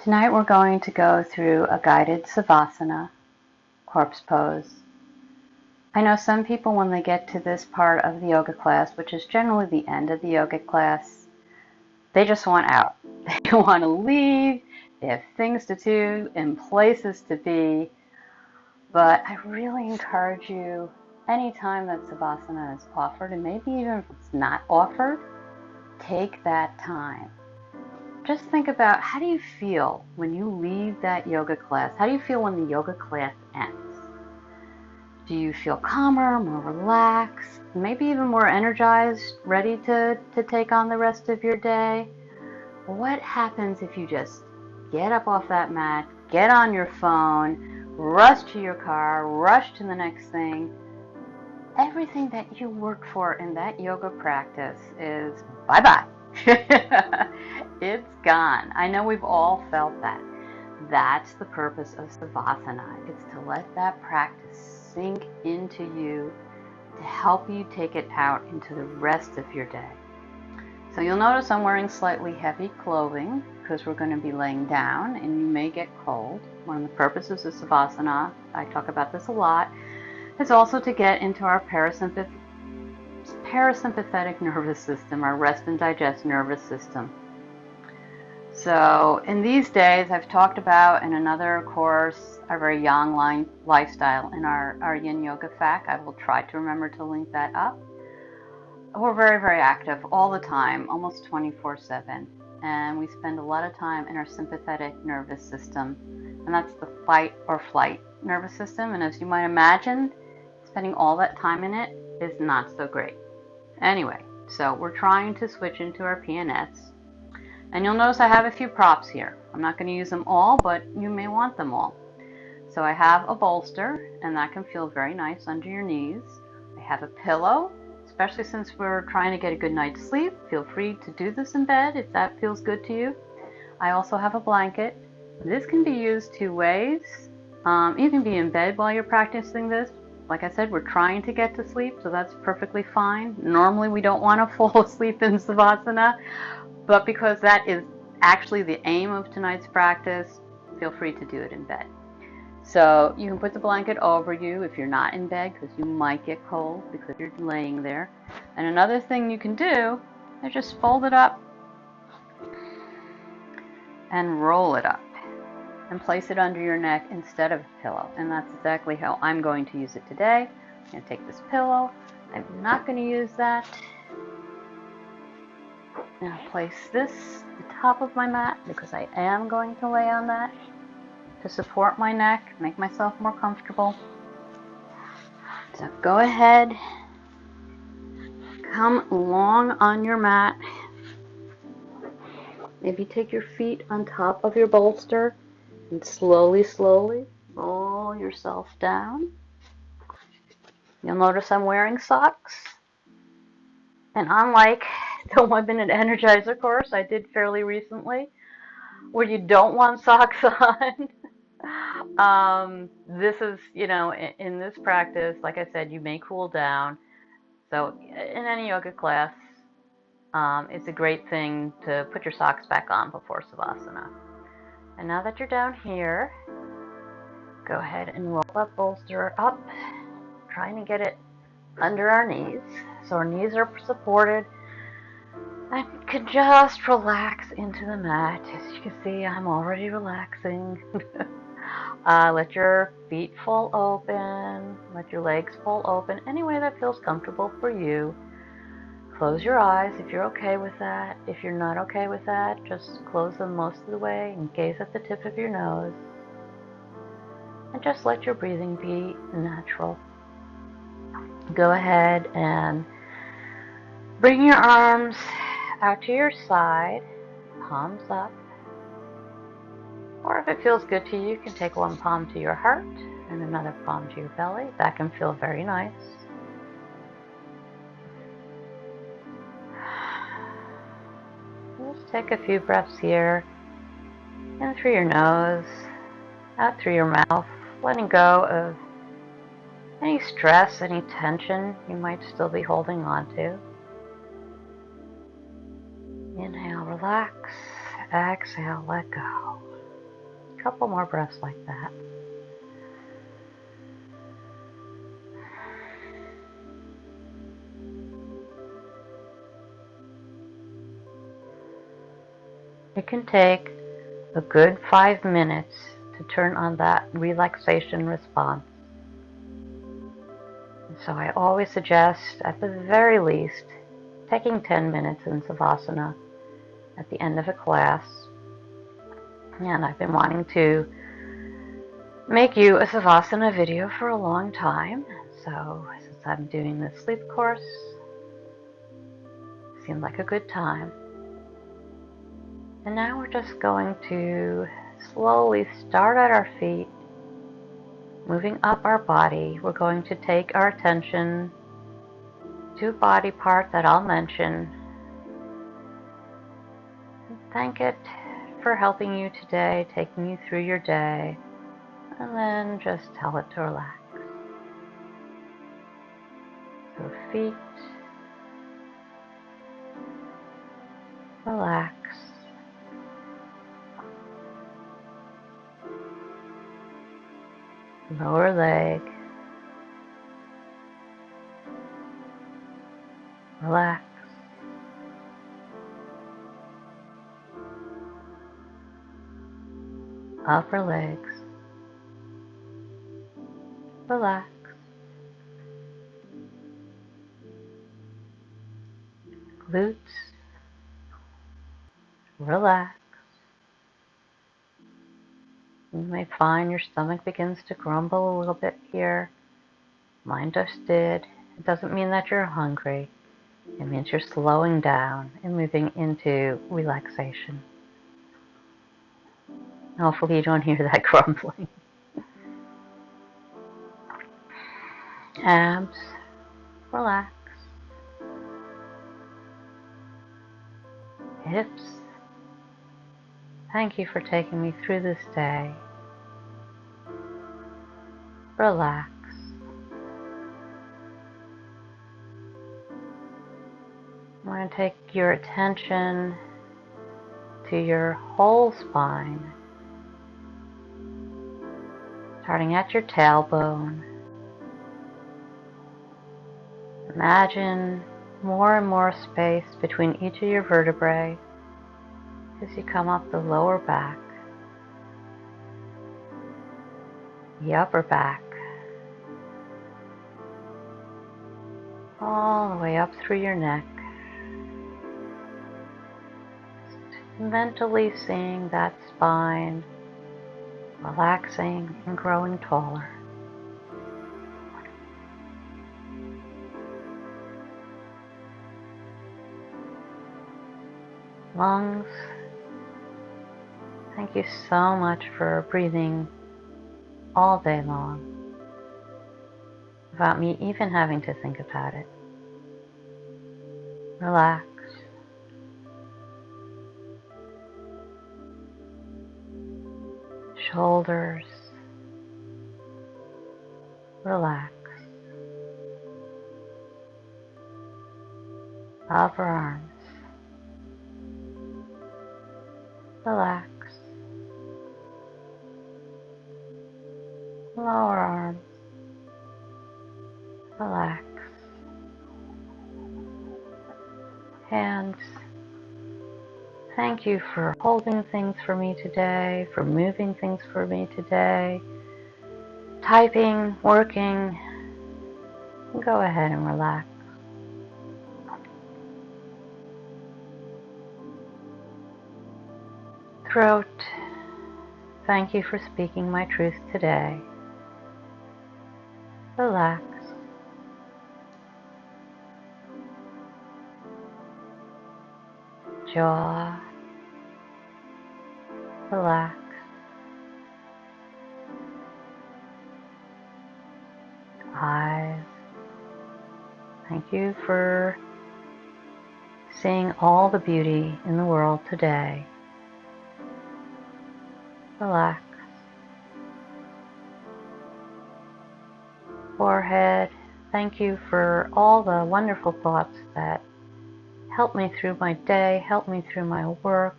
Tonight we're going to go through a guided Savasana, corpse pose. I know some people, when they get to this part of the yoga class, which is generally the end of the yoga class, they just want out. They want to leave, they have things to do and places to be, but I really encourage you, anytime that Savasana is offered, and maybe even if it's not offered, take that time. Just think about, how do you feel when you leave that yoga class? How do you feel when the yoga class ends? Do you feel calmer, more relaxed, maybe even more energized, ready to take on the rest of your day? What happens if you just get up off that mat, get on your phone, rush to your car, rush to the next thing? Everything that you worked for in that yoga practice is bye-bye. It's gone. I know we've all felt that. That's the purpose of Savasana. It's to let that practice sink into you, to help you take it out into the rest of your day. So you'll notice I'm wearing slightly heavy clothing because we're going to be laying down and you may get cold. One of the purposes of Savasana, I talk about this a lot, is also to get into our parasympathetic nervous system, our rest and digest nervous system. So in these days, I've talked about in another course, our very yang lifestyle in our Yin Yoga FAQ. I will try to remember to link that up. We're very, very active all the time, almost 24/7. And we spend a lot of time in our sympathetic nervous system. And that's the fight or flight nervous system. And as you might imagine, spending all that time in it is not so great. Anyway, so we're trying to switch into our PNS. And you'll notice I have a few props here. I'm not going to use them all, but you may want them all. So I have a bolster, and that can feel very nice under your knees. I have a pillow, especially since we're trying to get a good night's sleep. Feel free to do this in bed if that feels good to you. I also have a blanket. This can be used two ways. You can be in bed while you're practicing this. Like I said, we're trying to get to sleep, so that's perfectly fine. Normally we don't want to fall asleep in Savasana, but because that is actually the aim of tonight's practice, feel free to do it in bed. So you can put the blanket over you if you're not in bed, because you might get cold because you're laying there. And another thing you can do is just fold it up and roll it up and place it under your neck instead of a pillow. And that's exactly how I'm going to use it today. I'm going to take this pillow. I'm not going to use that. And I'll place this at the top of my mat because I am going to lay on that to support my neck, make myself more comfortable. So go ahead, come along on your mat. Maybe take your feet on top of your bolster and slowly roll yourself down. You'll notice I'm wearing socks. And unlike the 1 minute Energizer course I did fairly recently, where you don't want socks on, this is, in this practice, like I said, you may cool down. So in any yoga class, it's a great thing to put your socks back on before Savasana. And now that you're down here, go ahead and roll that bolster up, trying to get it under our knees. So our knees are supported. And you can just relax into the mat. As you can see, I'm already relaxing. Let your feet fall open. Let your legs fall open any way that feels comfortable for you. Close your eyes if you're okay with that. If you're not okay with that, just close them most of the way and gaze at the tip of your nose. And just let your breathing be natural. Go ahead and bring your arms out to your side, palms up. Or if it feels good to you, you can take one palm to your heart and another palm to your belly. That can feel very nice. Just take a few breaths here, in through your nose, out through your mouth, letting go of any stress, any tension you might still be holding on to. Inhale, relax. Exhale, let go. couple more breaths like that. It can take a good 5 minutes to turn on that relaxation response. And so I always suggest, at the very least, taking 10 minutes in Savasana at the end of a class. And I've been wanting to make you a Savasana video for a long time. So since I'm doing this sleep course, it seemed like a good time. And now we're just going to slowly start at our feet, moving up our body. We're going to take our attention to a body part that I'll mention. And thank it for helping you today, taking you through your day, and then just tell it to relax. So feet, relax. Lower leg, relax. Upper legs, relax. Glutes, relax. You may find your stomach begins to grumble a little bit here. Mine just did. It doesn't mean that you're hungry. It means you're slowing down and moving into relaxation. Hopefully you don't hear that grumbling. Abs, relax. Hips, thank you for taking me through this day. Relax. I'm going to take your attention to your whole spine, starting at your tailbone. Imagine more and more space between each of your vertebrae as you come up the lower back, the upper back, all the way up through your neck. Mentally seeing that spine relaxing and growing taller. Lungs, thank you so much for breathing all day long without me even having to think about it. Relax. Shoulders, relax. Upper arms, relax. Lower arms, relax. Hands, thank you for holding things for me today, for moving things for me today, typing, working. Go ahead and relax. Throat, thank you for speaking my truth today. Relax. Jaw, relax. Eyes, thank you for seeing all the beauty in the world today. Relax. Forehead, thank you for all the wonderful thoughts that help me through my day, help me through my work,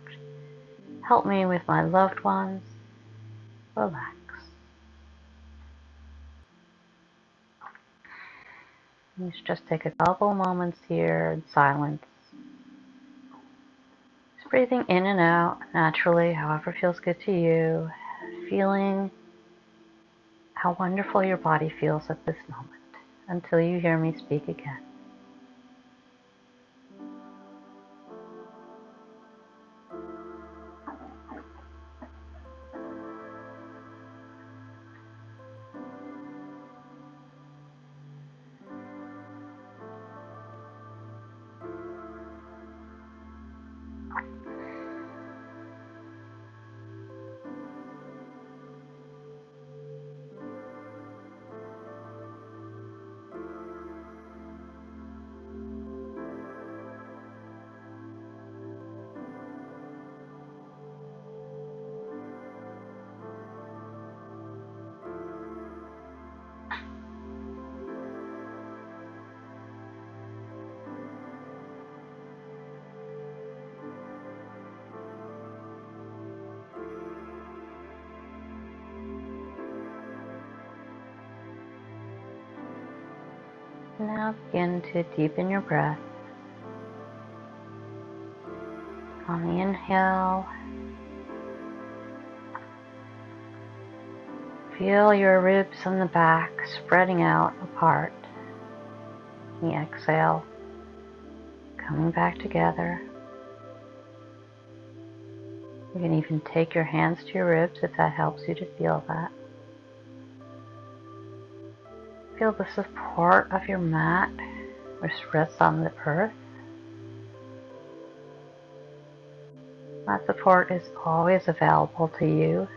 help me with my loved ones. relax. Let's just take a couple moments here in silence. Just breathing in and out naturally, however feels good to you. Feeling how wonderful your body feels at this moment until you hear me speak again. Now begin to deepen your breath. On the inhale, feel your ribs on the back spreading out apart. The exhale, coming back together. You can even take your hands to your ribs if that helps you to feel that. Feel the support of your mat, which rests on the earth. That support is always available to you.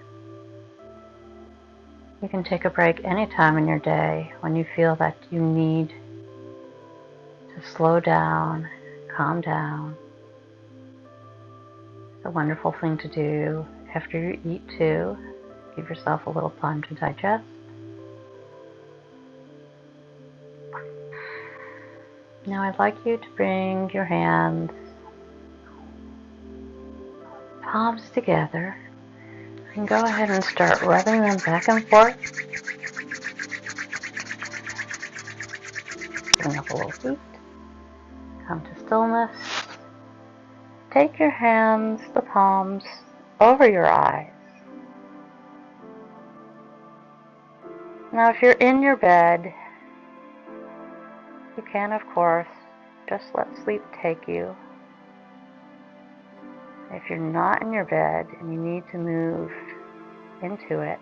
You can take a break anytime in your day when you feel that you need to slow down, calm down. It's a wonderful thing to do after you eat too. Give yourself a little time to digest. Now I'd like you to bring your hands, palms together, and go ahead and start rubbing them back and forth. Bring up a little heat. Come to stillness. Take your hands, the palms, over your eyes. Now if you're in your bed, you can, of course, just let sleep take you. If you're not in your bed and you need to move into it,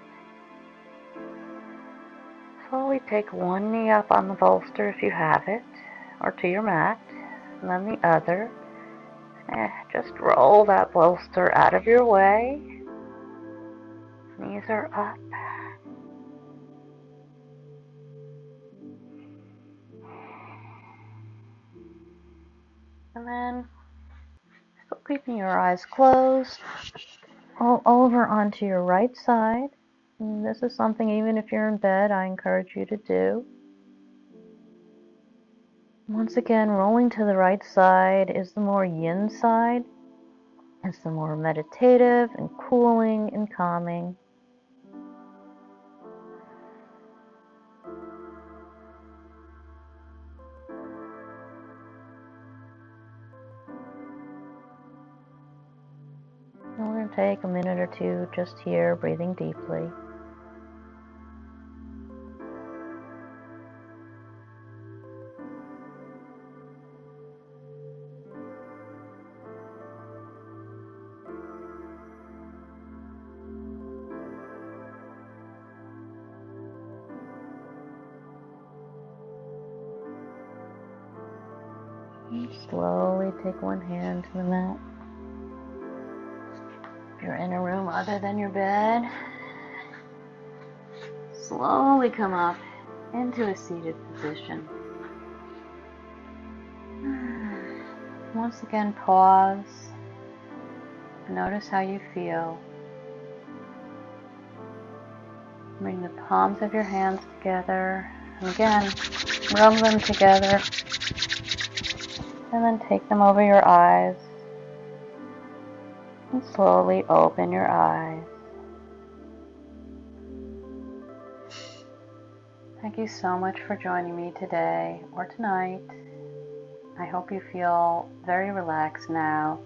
slowly take one knee up on the bolster if you have it, or to your mat, and then the other. Just roll that bolster out of your way. Knees are up. And then, still keeping your eyes closed, roll over onto your right side. And this is something, even if you're in bed, I encourage you to do. Once again, rolling to the right side is the more yin side. It's the more meditative and cooling and calming. And we're going to take a minute or two just here, breathing deeply. And slowly take one hand to the mat. If you're in a room other than your bed, slowly come up into a seated position. Once again, pause. Notice how you feel. Bring the palms of your hands together. And again, rub them together. And then take them over your eyes. And slowly open your eyes. Thank you so much for joining me today or tonight. I hope you feel very relaxed now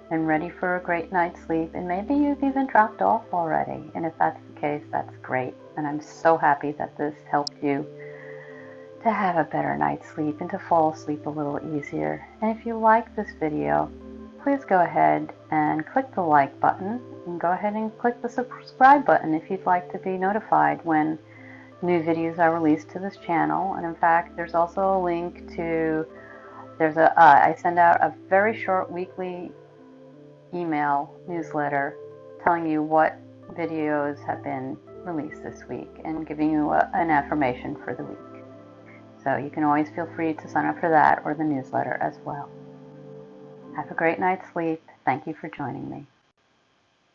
and ready for a great night's sleep, and maybe you've even dropped off already. And if that's the case, that's great. And I'm so happy that this helped you to have a better night's sleep and to fall asleep a little easier. And if you like this video, please go ahead and click the like button, and go ahead and click the subscribe button if you'd like to be notified when new videos are released to this channel. And in fact, there's also a link to, I send out a very short weekly email newsletter telling you what videos have been released this week and giving you an affirmation for the week. So you can always feel free to sign up for that or the newsletter as well. Have a great night's sleep. Thank you for joining me.